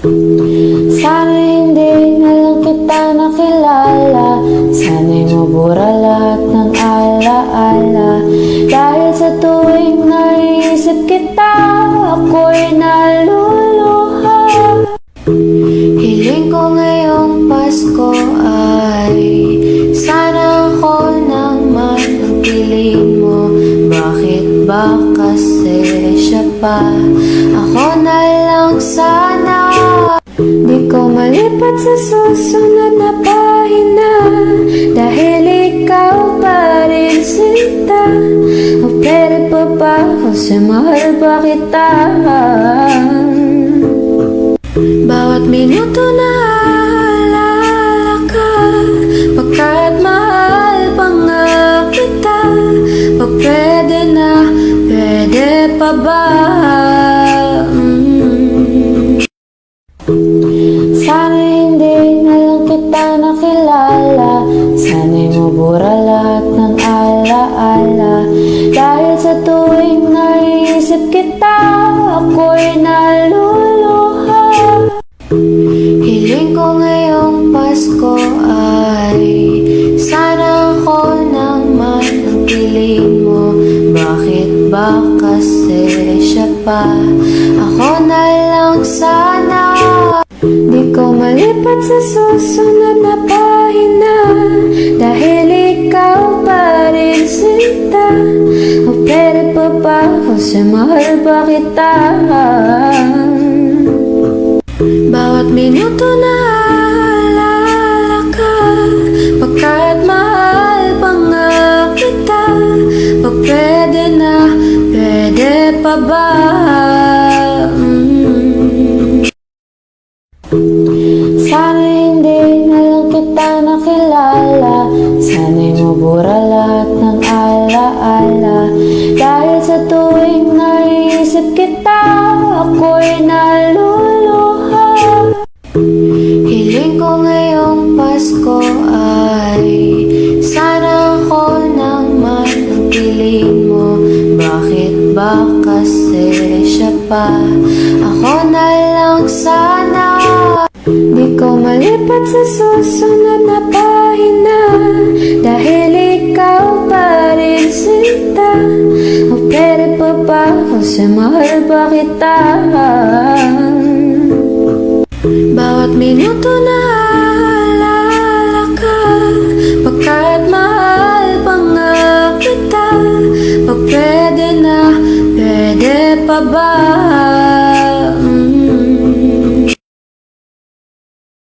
Sana hindi na lang kita nakilala, sana'y mabura lahat ng alaala. Dahil sa tuwing naiisip kita, ako'y naluluha. Hiling ko ngayong Pasko ay sana ako naman ang piliin mo. Bakit ba kasi siya pa? Ako na lang sana. Di ko malipat sa susunod na pahina, dahil ikaw pa rin sinta. O pwede pa ba kasi mahal pa kita? Bawat minuto na alala ka, pagkat mahal pa nga kita. O pwede na, pwede pa ba? Sana hindi na lang kita nakilala, sana'y mabura lahat ng alaala. Dahil sa tuwing naiisip kita, ako'y naluluha. Hiling ko ngayong Pasko ay sana ako naman ang piliin mo. Bakit ba kasi siya pa? Ako na lang sana. Di ko malipat sa susunod na pahina, dahil ikaw pa rin sinta. O pwede pa ba kasi mahal pa kita? Bawat minuto na alala ka, pagkat mahal pa nga kita. O pwede na, pwede pa ba? Sana hindi na lang kita nakilala, sana'y mabura lahat ng alaala. Dahil sa tuwing naiisip kita, ako'y naluluha. Hiling ko ngayong Pasko ay sana ako naman ang piliin mo. Bakit ba kasi siya pa? Ako na lang sana. Di ko malipat sa susunod na pahina, dahil ikaw pa rin sinta. O pwede pa ba kasi mahal pa kita? Bawat minuto